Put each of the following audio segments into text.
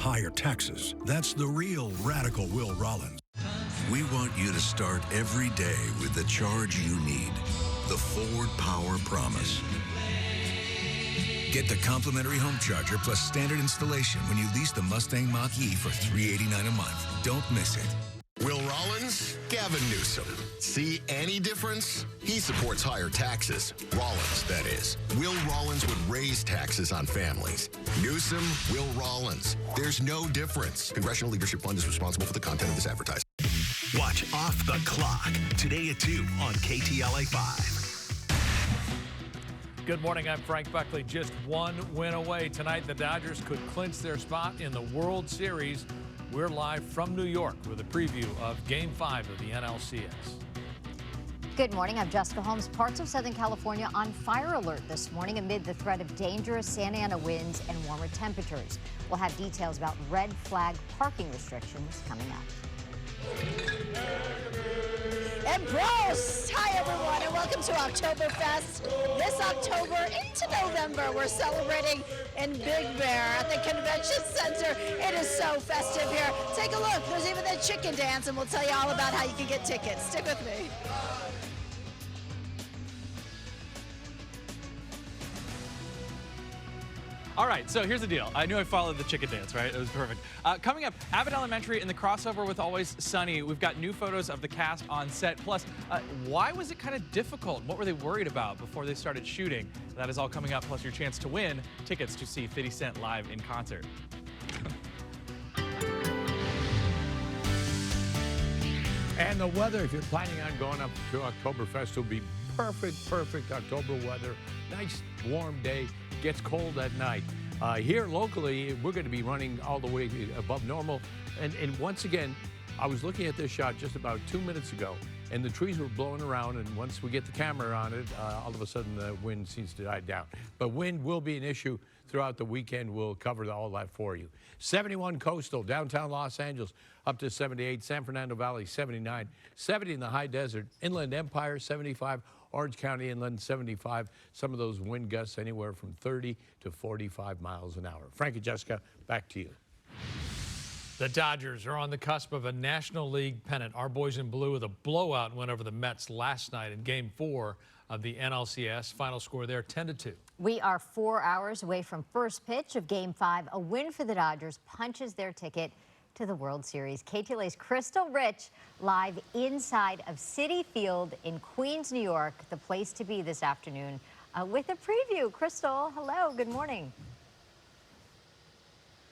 higher taxes. That's the real radical Will Rollins. We want you to start every day with the charge you need. The Ford Power Promise. Get the complimentary home charger plus standard installation when you lease the Mustang Mach-E for $389 a month. Don't miss it. Will Rollins, Gavin Newsom. See any difference? He supports higher taxes. Rollins, that is. Will Rollins would raise taxes on families. Newsom, Will Rollins. There's no difference. Congressional Leadership Fund is responsible for the content of this advertisement. Watch Off the Clock today at 2 on KTLA 5. Good morning, I'm Frank Buckley. Just one win away tonight. The Dodgers could clinch their spot in the World Series. We're live from New York with a preview of Game 5 of the NLCS. Good morning, I'm Jessica Holmes. Parts of Southern California on fire alert this morning amid the threat of dangerous Santa Ana winds and warmer temperatures. We'll have details about red flag parking restrictions coming up. And bros! Hi everyone and welcome to Oktoberfest. This October into November, we're celebrating in Big Bear at the Convention Center. It is so festive here. Take a look, there's even the chicken dance and we'll tell you all about how you can get tickets. Stick with me. All right, so here's the deal. I knew I followed the chicken dance, right? It was perfect. Coming up, Abbott Elementary in the crossover with Always Sunny. We've got new photos of the cast on set. Plus, why was it kind of difficult? What were they worried about before they started shooting? That is all coming up, plus your chance to win tickets to see 50 Cent live in concert. And the weather, if you're planning on going up to Oktoberfest, will be perfect October weather. Nice warm day. Gets cold at night. Here locally, we're going to be running all the way above normal. And once again, I was looking at this shot just about 2 minutes ago, and the trees were blowing around. And once we get the camera on it, all of a sudden the wind seems to die down. But wind will be an issue throughout the weekend. We'll cover all that for you. 71 coastal, downtown Los Angeles, up to 78. San Fernando Valley, 79. 70 in the high desert. Inland Empire, 75. Orange County inland, 75. Some of those wind gusts anywhere from 30 to 45 miles an hour. Frank and Jessica, back to you. The Dodgers are on the cusp of a National League pennant. Our boys in blue with a blowout win over the Mets last night in Game 4 of the NLCS. Final score there, 10-2. We are 4 hours away from first pitch of Game 5. A win for the Dodgers punches their ticket to the World Series. KTLA's Crystal Rich live inside of Citi Field in Queens, New York, the place to be this afternoon, with a preview. Crystal, hello, good morning.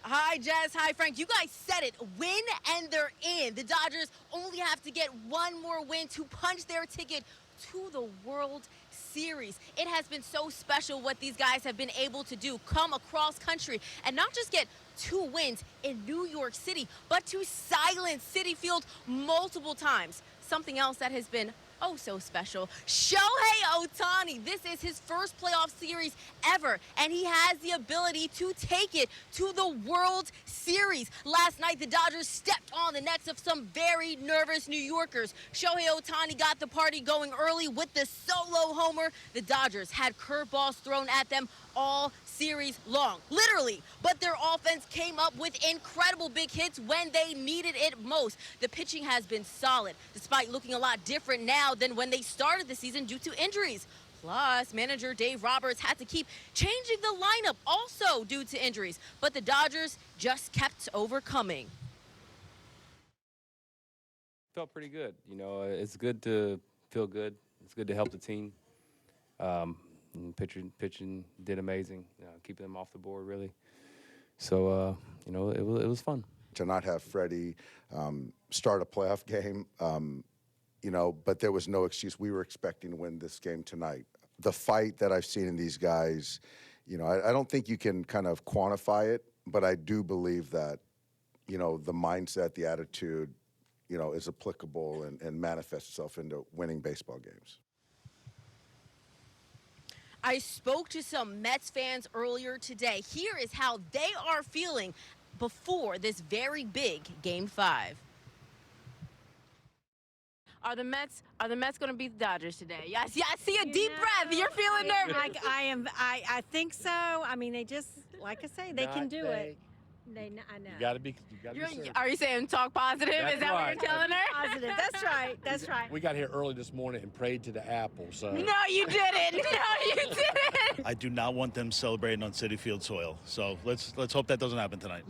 Hi, Jess. Hi, Frank. You guys said it. Win and they're in. The Dodgers only have to get one more win to punch their ticket to the World Series. It has been so special what these guys have been able to do, come across country and not just get 2 wins in New York City, but to silence Citi Field multiple times. Something else that has been oh so special. Shohei Ohtani, this is his first playoff series ever, and he has the ability to take it to the World Series. Last night, the Dodgers stepped on the necks of some very nervous New Yorkers. Shohei Ohtani got the party going early with the solo homer. The Dodgers had curveballs thrown at them all series long, literally, but their offense came up with incredible big hits when they needed it most. The pitching has been solid, despite looking a lot different now than when they started the season due to injuries. Plus, manager Dave Roberts had to keep changing the lineup also due to injuries, but the Dodgers just kept overcoming. Felt pretty good. You know, it's good to feel good. It's good to help the team. And pitching did amazing, keeping them off the board, really. So, you know, it was fun. To not have Freddie start a playoff game, you know, but there was no excuse. We were expecting to win this game tonight. The fight that I've seen in these guys, you know, I don't think you can kind of quantify it, but I do believe that, you know, the mindset, the attitude, you know, is applicable and manifests itself into winning baseball games. I spoke to some Mets fans earlier today. Here is how they are feeling before this very big Game 5. Are the Mets going to beat the Dodgers today? Yes, yeah, I see a deep breath. You're feeling nervous. I think so. I mean, they just, like I say, they can do it. I know. You gotta be serious. Are you saying talk positive? That's Is that right. what you're telling her? Positive. That's right. That's right. We got here early this morning and prayed to the apple. So No, you didn't. No, you didn't. I do not want them celebrating on Citi Field soil. So let's hope that doesn't happen tonight.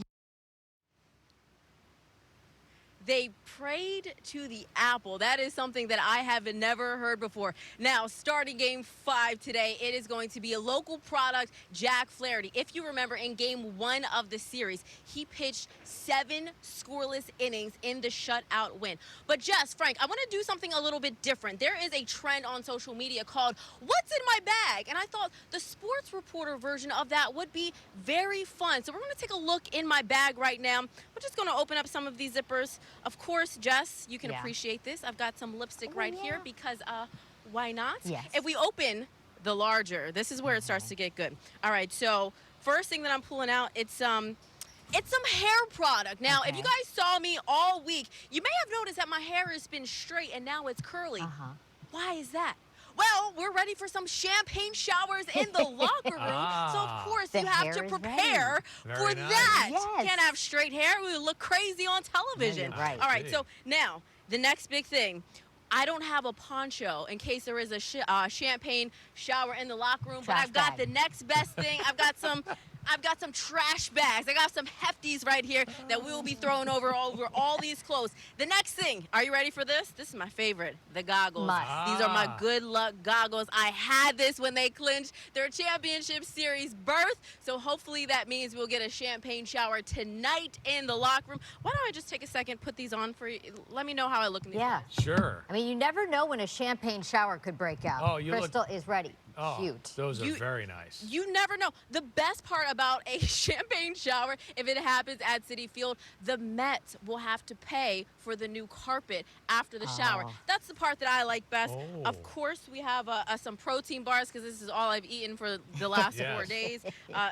They prayed to the apple. That is something that I have never heard before. Now, starting game 5 today, it is going to be a local product, Jack Flaherty. If you remember, in game 1 of the series, he pitched 7 scoreless innings in the shutout win. But Jess, Frank, I want to do something a little bit different. There is a trend on social media called "What's in my bag?" And I thought the sports reporter version of that would be very fun. So we're going to take a look in my bag right now. We're just going to open up some of these zippers. Of course, Jess, you can appreciate this. I've got some lipstick right here because why not? Yes. If we open the larger, this is where it starts to get good. All right, so first thing that I'm pulling out, it's some hair product. Now, if you guys saw me all week, you may have noticed that my hair has been straight and now it's curly. Why is that? Well, we're ready for some champagne showers in the locker room. So, of course, you have to prepare for that. Yes. Can't have straight hair. We would look crazy on television. Right. All right, so now, the next big thing. I don't have a poncho in case there is a champagne shower in the locker room, but I've got the next best thing. I've got some trash bags. I got some hefties right here that we will be throwing over all these clothes. The next thing, are you ready for this? This is my favorite, the goggles. These are my good luck goggles. I had this when they clinched their championship series berth, so hopefully that means we'll get a champagne shower tonight in the locker room. Why don't I just take a second, put these on for you? Let me know how I look in these. Yeah. Sure. I mean, you never know when a champagne shower could break out. Oh, you Crystal is ready. Oh, Cute. those are very nice. You never know. The best part about a champagne shower, if it happens at Citi Field, the Mets will have to pay for the new carpet after the shower. That's the part that I like best. Of course, we have some protein bars because this is all I've eaten for the last 4 days.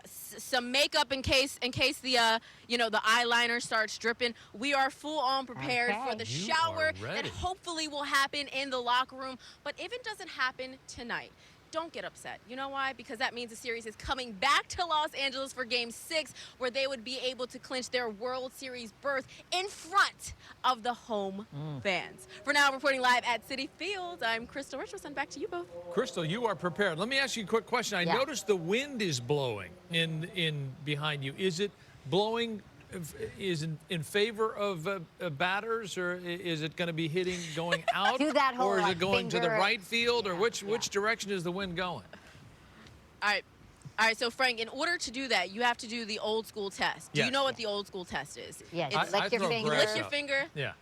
Some makeup in case the the eyeliner starts dripping. We are full on prepared for the shower that hopefully will happen in the locker room. But if it doesn't happen tonight, don't get upset. You know why? Because that means the series is coming back to Los Angeles for Game 6, where they would be able to clinch their World Series berth in front of the home fans. For now, reporting live at Citi Field, I'm Crystal Richardson. Back to you both. Crystal, you are prepared. Let me ask you a quick question. I noticed the wind is blowing in behind you. Is it blowing in favor of batters, or is it going to be going out? Do that whole, or is it going to the finger- right field, or which direction is the wind going? All right, so Frank, in order to do that, you have to do the old school test. Do you know what the old school test is? Yes, It's lick your finger. lick your finger. Yeah.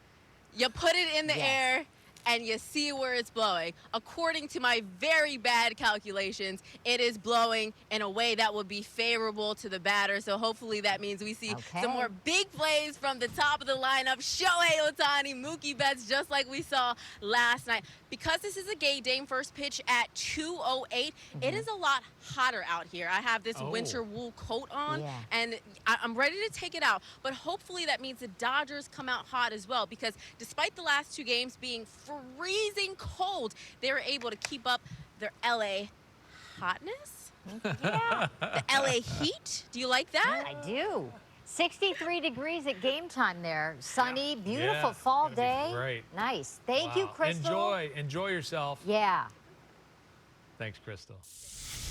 You put it in the air, and you see where it's blowing. According to my very bad calculations, it is blowing in a way that would be favorable to the batter. So hopefully that means we see some more big plays from the top of the lineup. Shohei Ohtani, Mookie Betts, just like we saw last night. Because this is a game first pitch at 2:08, it is a lot hotter out here. I have this winter wool coat on, and I'm ready to take it out. But hopefully that means the Dodgers come out hot as well, because despite the last 2 games being freezing cold, they were able to keep up their LA hotness. The LA heat. Do you like that? I do. 63 degrees at game time there. Sunny, beautiful fall day. Great. Nice. Thank you, Crystal. Enjoy yourself. Yeah. Thanks, Crystal.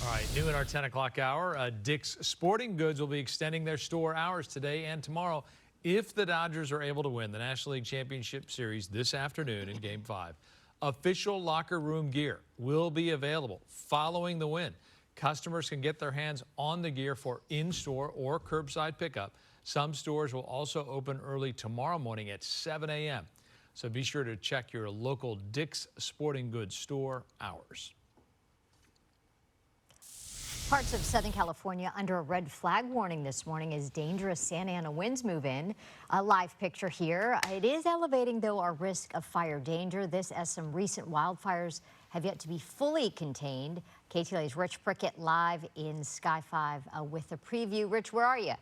All right, new at our 10 o'clock hour, Dick's Sporting Goods will be extending their store hours today and tomorrow if the Dodgers are able to win the National League Championship Series this afternoon in Game 5. Official locker room gear will be available following the win. Customers can get their hands on the gear for in-store or curbside pickup. Some stores will also open early tomorrow morning at 7 a.m. So be sure to check your local Dick's Sporting Goods store hours. Parts of Southern California under a red flag warning this morning as dangerous Santa Ana winds move in. A live picture here. It is elevating, though, our risk of fire danger. This as some recent wildfires have yet to be fully contained. KTLA's Rich Prickett live in Sky 5 with a preview. Rich, where are you?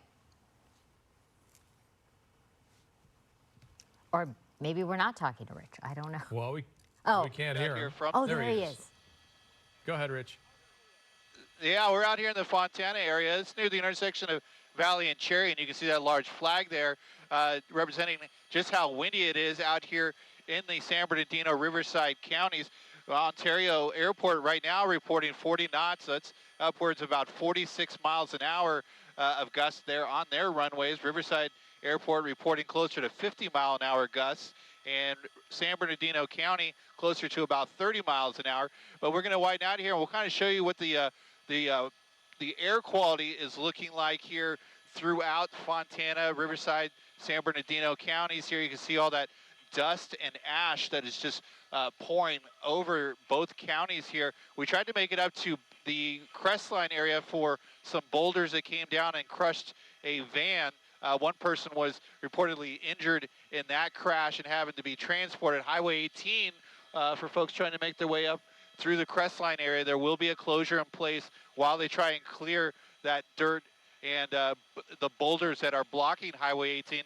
Or maybe we're not talking to Rich. I don't know. Well, we can't hear him. There he is. Go ahead, Rich. Yeah, we're out here in the Fontana area. It's near the intersection of Valley and Cherry, and you can see that large flag there representing just how windy it is out here in the San Bernardino Riverside counties. Ontario Airport right now reporting 40 knots. That's upwards of about 46 miles an hour of gusts there on their runways. Riverside Airport reporting closer to 50-mile-an-hour gusts, and San Bernardino County closer to about 30 miles an hour. But we're going to widen out here, and we'll kind of show you what the air quality is looking like here throughout Fontana, Riverside, San Bernardino counties. Here you can see all that dust and ash that is just pouring over both counties here. We tried to make it up to the Crestline area for some boulders that came down and crushed a van. One person was reportedly injured in that crash and having to be transported. Highway 18, for folks trying to make their way up through the Crestline area, there will be a closure in place while they try and clear that dirt and the boulders that are blocking Highway 18.